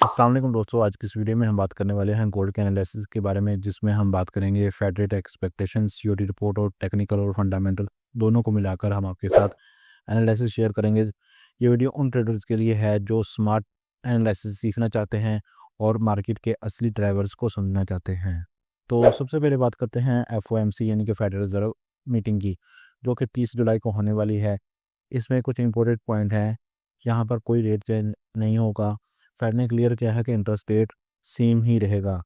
अस्सलाम वालेकुम दोस्तों, आज की इस वीडियो में हम बात करने वाले हैं गोल्ड के एनालिसिस के बारे में, जिसमें हम बात करेंगे Fed rate expectations, COD report और टेक्निकल और फंडामेंटल दोनों को मिलाकर हम आपके साथ एनालिसिस शेयर करेंगे। ये वीडियो उन ट्रेडर्स के लिए है जो स्मार्ट एनालिसिस सीखना चाहते हैं और मार्केट के असली ड्राइवर्स को समझना चाहते हैं। तो सबसे पहले बात करते हैं एफओएमसी यानी कि फेडरल रिजर्व मीटिंग की, जो कि 30 जुलाई को होने वाली है। इसमें कुछ इंपॉर्टेंट पॉइंट हैं। यहाँ पर कोई रेट चेंज नहीं होगा। फेड ने क्लियर किया है कि इंटरेस्ट रेट सेम ही रहेगा।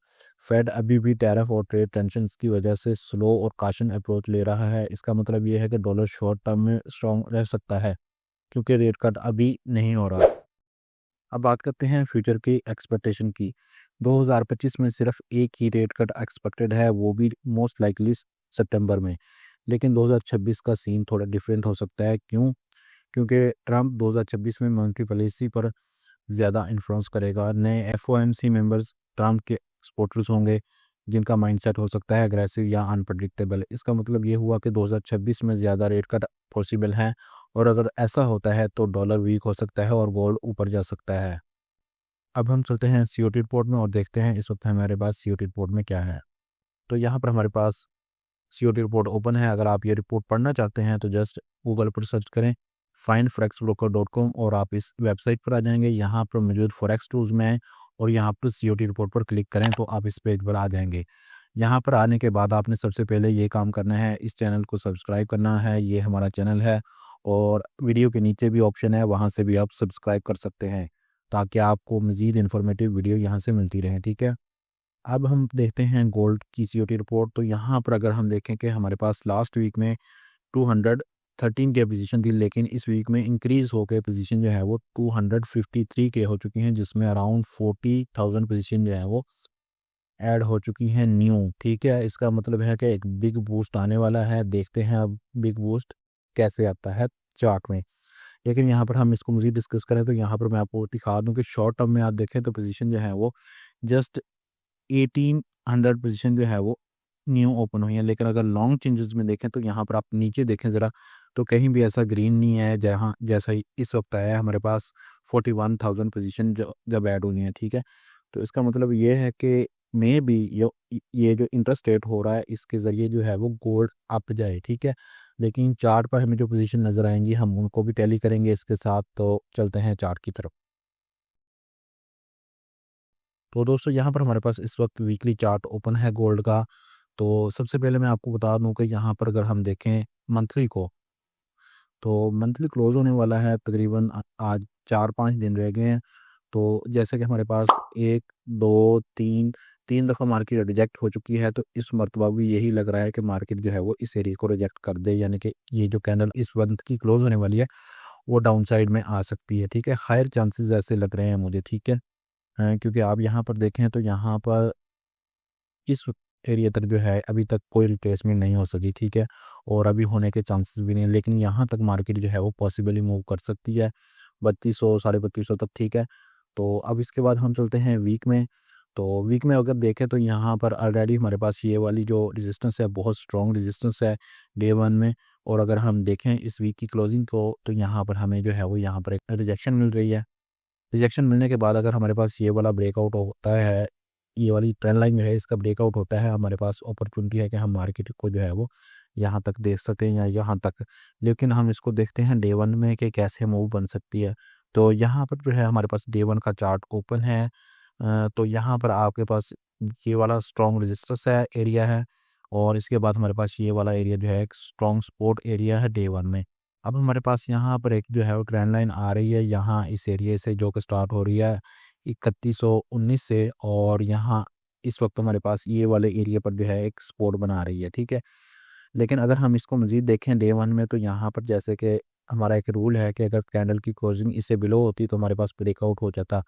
फेड अभी भी टैरिफ और ट्रेड टेंशन की वजह से स्लो और काशन अप्रोच ले रहा है। इसका मतलब ये है कि डॉलर शॉर्ट टर्म में स्ट्रॉन्ग रह सकता है क्योंकि रेट कट अभी नहीं हो रहा। अब बात करते हैं फ्यूचर की एक्सपेक्टेशन की। 2025 में सिर्फ एक ही रेट कट एक्सपेक्टेड है, वो भी मोस्ट लाइकली सितंबर में। लेकिन 2026 का सीन थोड़ा डिफरेंट हो सकता है। क्यों? क्योंकि ट्रंप 2026 में मॉनेटरी पॉलिसी पर ज़्यादा इन्फ्लुएंस करेगा। नए एफओएमसी मेंबर्स ट्रंप के सपोर्टर्स होंगे, जिनका माइंडसेट हो सकता है अग्रेसिव या अनप्रडिक्टेबल। इसका मतलब ये हुआ कि 2026 में ज़्यादा रेट कट पॉसिबल है, और अगर ऐसा होता है तो डॉलर वीक हो सकता है और गोल्ड ऊपर जा सकता है। अब हम चलते हैं सीओटी रिपोर्ट में और देखते हैं इस वक्त हमारे पास सीओटी रिपोर्ट में क्या है। तो यहाँ पर हमारे पास सीओटी रिपोर्ट ओपन है। अगर आप ये रिपोर्ट पढ़ना चाहते हैं तो जस्ट गूगल पर सर्च करें findforexbroker.com और आप इस वेबसाइट पर आ जाएंगे। यहाँ पर मौजूद फॉरेक्स टूल्स में है और यहाँ पर सीओटी रिपोर्ट पर क्लिक करें तो आप इस पेज पर आ जाएंगे। यहाँ पर आने के बाद आपने सबसे पहले ये काम करना है, इस चैनल को सब्सक्राइब करना है। ये हमारा चैनल है और वीडियो के नीचे भी ऑप्शन है, वहाँ से भी आप सब्सक्राइब कर सकते हैं ताकि आपको मज़ीद इन्फॉर्मेटिव वीडियो यहाँ से मिलती रहे। ठीक है। अब हम देखते हैं गोल्ड की सीओटी रिपोर्ट। तो यहाँ पर अगर हम देखें कि हमारे पास लास्ट वीक में 213 की पोजीशन थी, लेकिन इस वीक में इंक्रीज होकर पोजीशन जो है वो 253 के हो चुकी हैं, जिसमें अराउंड 40,000 पोजीशन जो है वो ऐड हो चुकी हैं न्यू। ठीक है। इसका मतलब है कि एक बिग बूस्ट आने वाला है। देखते हैं अब बिग बूस्ट कैसे आता है चार्ट में। लेकिन यहाँ पर हम इसको मज़ीद डिस्कस करें तो यहाँ पर मैं आपको दिखा दूँ कि शॉर्ट टर्म में आप देखें तो पोजीशन जो है वो जस्ट 1800 पोजीशन जो है वो न्यू ओपन हुई है। लेकिन अगर लॉन्ग चेंजेस में देखें तो यहाँ पर आप नीचे देखें ज़रा, तो कहीं भी ऐसा ग्रीन नहीं है जहाँ जैसा ही इस वक्त आया है हमारे पास 41,000 पोजीशन जो जब ऐड हुई है। ठीक है। तो इसका मतलब ये है कि मे भी ये जो इंटरेस्ट रेट हो रहा है इसके ज़रिए जो है वो गोल्ड अप जाए। ठीक है। लेकिन चार्ट पर हमें जो पोजीशन नज़र आएंगी हम उनको भी टैली करेंगे इसके साथ। तो चलते हैं चार्ट की तरफ। तो दोस्तों यहाँ पर हमारे पास इस वक्त वीकली चार्ट ओपन है गोल्ड का। तो सबसे पहले मैं आपको बता दूं कि यहाँ पर अगर हम देखें मंथली को, तो मंथली क्लोज होने वाला है तकरीबन आज 4-5 दिन रह गए हैं। तो जैसे कि हमारे पास एक दो तीन तीन दफ़ा मार्केट रिजेक्ट हो चुकी है, तो इस मरतबा भी यही लग रहा है कि मार्केट जो है वो इस एरिया को रिजेक्ट कर दे, यानी कि ये जो कैंडल इस मंथ की क्लोज होने वाली है वो डाउन साइड में आ सकती है। ठीक है। हायर चांसेस ऐसे लग रहे हैं मुझे। ठीक है। क्योंकि आप यहाँ पर देखें तो यहाँ पर इस एरिया तक जो है अभी तक कोई रिट्रेसमेंट नहीं हो सकी। ठीक है। और अभी होने के चांसेस भी नहीं है, लेकिन यहाँ तक मार्केट जो है वो पॉसिबली मूव कर सकती है 3200 3250 तक। ठीक है। तो अब इसके बाद हम चलते हैं वीक में। तो वीक में अगर देखें तो यहाँ पर ऑलरेडी हमारे पास ये वाली जो रेजिस्टेंस है बहुत स्ट्रॉन्ग रेजिस्टेंस है डे वन में। और अगर हम देखें इस वीक की क्लोजिंग को तो यहाँ पर हमें जो है वो यहाँ पर एक रिजेक्शन मिल रही है। रिजेक्शन मिलने के बाद अगर हमारे पास ये वाला ब्रेकआउट होता है, ये वाली ट्रेंड लाइन जो है इसका ब्रेकआउट होता है, हमारे पास अपॉर्चुनिटी है कि हम मार्केट को जो है वो यहाँ तक देख सकें या यहाँ तक। लेकिन हम इसको देखते हैं डे वन में कि कैसे मूव बन सकती है। तो यहाँ पर जो है हमारे पास डे वन का चार्ट ओपन है। तो यहाँ पर आपके पास ये वाला स्ट्रॉन्ग रेजिस्टेंस है एरिया है, और इसके बाद हमारे पास ये वाला एरिया जो है एक स्ट्रॉन्ग सपोर्ट एरिया है डे वन में। अब हमारे पास यहाँ पर एक जो है वो ट्रेंड लाइन आ रही है यहाँ इस एरिया से, जो कि स्टार्ट हो रही है 3119 से, और यहाँ इस वक्त हमारे पास ये वाले एरिया पर जो है एक सपोर्ट बना रही है। ठीक है। लेकिन अगर हम इसको मज़ीद देखें डे वन में तो यहाँ पर जैसे कि हमारा एक रूल है कि अगर कैंडल की क्लोजिंग इससे बिलो होती तो हमारे पास ब्रेकआउट हो जाता।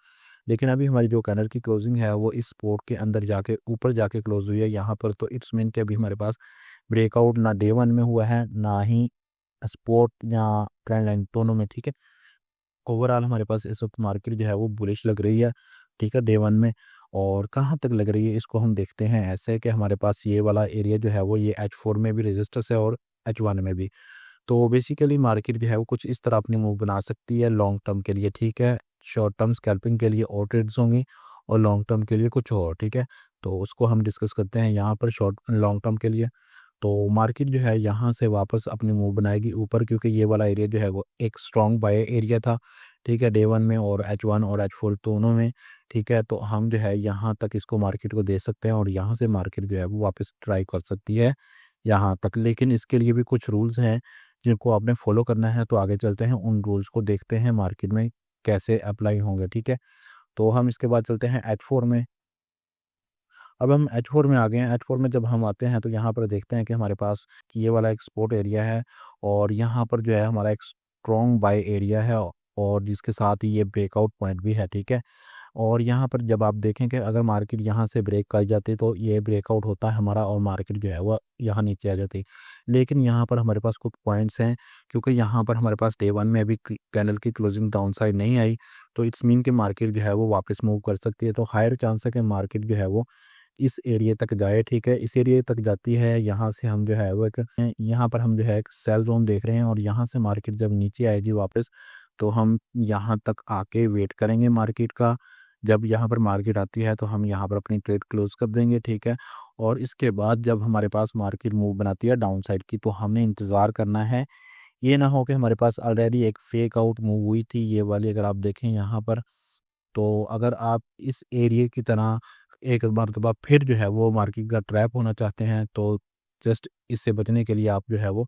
लेकिन अभी हमारी जो कैंडल की क्लोजिंग है वो इस सपोर्ट के अंदर जाके ऊपर जाके क्लोज हुई है यहाँ पर। तो इट्स मीन कि अभी हमारे पास ब्रेकआउट ना डे वन में हुआ है ना ही सपोर्ट या ट्रेंड लाइन दोनों में। ठीक है। ओवरऑल हमारे पास इस वक्त मार्केट जो है वो बुलिश लग रही है। ठीक है। डे वन में और कहाँ तक लग रही है इसको हम देखते हैं ऐसे कि हमारे पास ये वाला एरिया जो है वो ये H4 में भी रेजिस्टेंस है और H1 में भी। तो बेसिकली मार्केट जो है वो कुछ इस तरह अपनी मूव बना सकती है लॉन्ग टर्म के लिए, ठीक है। शॉर्ट टर्म स्कैल्पिंग के लिए और ट्रेड्स होंगी और लॉन्ग टर्म के लिए कुछ और, ठीक है। तो उसको हम डिस्कस करते हैं यहाँ पर शॉर्ट लॉन्ग टर्म के लिए। तो मार्केट जो है यहाँ से वापस अपनी मूव बनाएगी ऊपर, क्योंकि ये वाला एरिया जो है वो एक स्ट्रॉन्ग बाय एरिया था, ठीक है, डे वन में और H1 और H4 दोनों में, ठीक है। तो हम जो है यहाँ तक इसको मार्केट को दे सकते हैं और यहाँ से मार्केट जो है वो वापस ट्राई कर सकती है यहाँ तक। लेकिन इसके लिए भी कुछ रूल्स हैं जिनको आपने फॉलो करना है। तो आगे चलते हैं, उन रूल्स को देखते हैं मार्केट में कैसे अप्लाई होंगे, ठीक है। तो हम इसके बाद चलते हैं H4 में। अब हम H4 में आ गए हैं। H4 में जब हम आते हैं तो यहाँ पर देखते हैं कि हमारे पास ये वाला एक सपोर्ट एरिया है और यहाँ पर जो है हमारा एक स्ट्रॉन्ग बाय एरिया है और जिसके साथ ही ये ब्रेकआउट पॉइंट भी है, ठीक है। और यहाँ पर जब आप देखें कि अगर मार्केट यहाँ से ब्रेक कर जाती तो ये ब्रेकआउट होता है हमारा और मार्केट जो है वो यहाँ नीचे आ जाती। लेकिन यहाँ पर हमारे पास कुछ पॉइंट्स हैं, क्योंकि यहाँ पर हमारे पास डे वन में अभी कैंडल की क्लोजिंग डाउन साइड नहीं आई, तो इट्स मीन कि मार्केट जो है वो वापस मूव कर सकती है। तो हायर चांस है कि मार्केट जो है वो इस एरिया तक जाए, ठीक है। इस एरिया तक जाती है, यहाँ से हम जो है वो एक यहाँ पर हम जो है एक सेल जोन देख रहे हैं और यहाँ से मार्केट जब नीचे आएगी वापस, तो हम यहाँ तक आके वेट करेंगे मार्केट का। जब यहाँ पर मार्केट आती है तो हम यहाँ पर अपनी ट्रेड क्लोज कर देंगे, ठीक है। और इसके बाद जब हमारे पास मार्केट मूव बनाती है डाउन साइड की, तो हमने इंतज़ार करना है। ये ना हो कि हमारे पास ऑलरेडी एक फेक आउट मूव हुई थी ये वाली, अगर आप देखें यहाँ पर। तो अगर आप इस एरिया की तरह एक मरतबा फिर जो है वो मार्केट का ट्रैप होना चाहते हैं, तो जस्ट इससे बचने के लिए आप जो है वो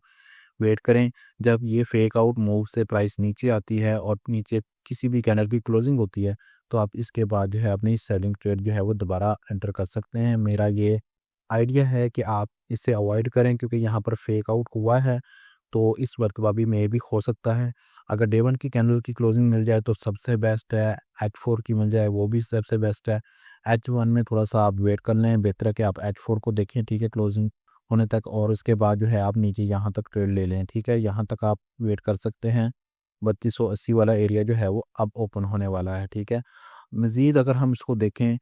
वेट करें। जब ये फेक आउट मूव से प्राइस नीचे आती है और नीचे किसी भी कैंडल की क्लोजिंग होती है, तो आप इसके बाद जो है अपनी सेलिंग ट्रेड जो है वो दोबारा एंटर कर सकते हैं। मेरा ये आइडिया है कि आप इसे अवॉइड करें, क्योंकि यहाँ पर फेक आउट हुआ है तो इस मरतबा भी मे भी हो सकता है। अगर डे वन की कैंडल की क्लोजिंग मिल जाए तो सबसे बेस्ट है, H4 की मिल जाए वो भी सबसे बेस्ट है। H1 में थोड़ा सा आप वेट कर लें, बेहतर है कि आप H4 को देखें, ठीक है, क्लोजिंग होने तक, और उसके बाद जो है आप नीचे यहाँ तक ट्रेड ले लें, ठीक है। यहाँ तक आप वेट कर सकते हैं। 3280 वाला एरिया जो है वो अब ओपन होने वाला है, ठीक है। मज़ीद अगर हम इसको देखें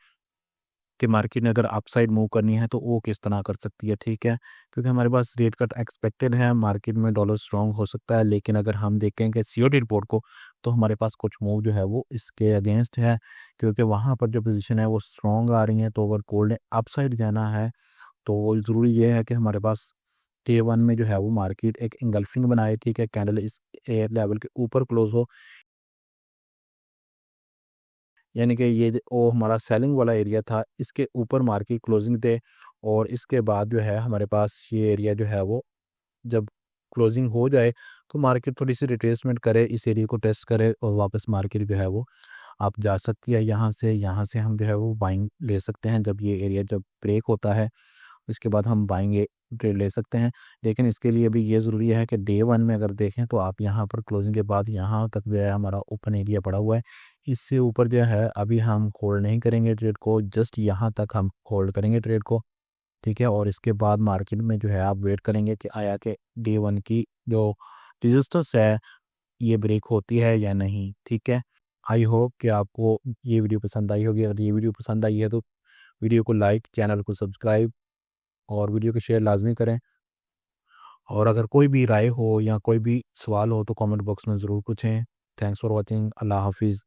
कि मार्केट ने अगर अपसाइड मूव करनी है तो वो किस तरह कर सकती है, ठीक है। क्योंकि हमारे पास रेट कट एक्सपेक्टेड है, मार्केट में डॉलर स्ट्रॉन्ग हो सकता है, लेकिन अगर हम देखेंगे सीओडी रिपोर्ट को तो हमारे पास कुछ मूव जो है वो इसके अगेंस्ट है, क्योंकि वहाँ पर जो पोजीशन है वो स्ट्रॉन्ग आ रही है। तो अगर गोल्ड ने अपसाइड जाना है तो ज़रूरी ये है कि हमारे पास डे वन में जो है वो मार्केट एक इंगल्फिंग बनाए, ठीक है, कैंडल इस एयर लेवल के ऊपर क्लोज हो, यानी कि ये वो हमारा सेलिंग वाला एरिया था, इसके ऊपर मार्केट क्लोजिंग दे और इसके बाद जो है हमारे पास ये एरिया जो है वो जब क्लोजिंग हो जाए तो मार्केट थोड़ी सी रिट्रेसमेंट करे, इस एरिया को टेस्ट करे और वापस मार्केट जो है वो आप जा सकती है यहाँ से हम जो है वो बाइंग ले सकते हैं। जब ये एरिया जब ब्रेक होता है इसके बाद हम बाइंग ट्रेड ले सकते हैं। लेकिन इसके लिए भी ये ज़रूरी है कि डे वन में अगर देखें तो आप यहाँ पर क्लोजिंग के बाद यहाँ तक जो है हमारा ओपन एरिया पड़ा हुआ है, इससे ऊपर जो है अभी हम होल्ड नहीं करेंगे ट्रेड को, जस्ट यहाँ तक हम होल्ड करेंगे ट्रेड को, ठीक है। और इसके बाद मार्केट में जो है आप वेट करेंगे कि आया कि डे वन की जो रेजिस्टेंस है ये ब्रेक होती है या नहीं, ठीक है। आई होप कि आपको ये वीडियो पसंद आई होगी। अगर ये वीडियो पसंद आई है तो वीडियो को लाइक, चैनल को सब्सक्राइब और वीडियो को शेयर लाजमी करें। और अगर कोई भी राय हो या कोई भी सवाल हो तो कमेंट बॉक्स में ज़रूर पूछें। Thanks for watching. अल्लाह हाफिज़।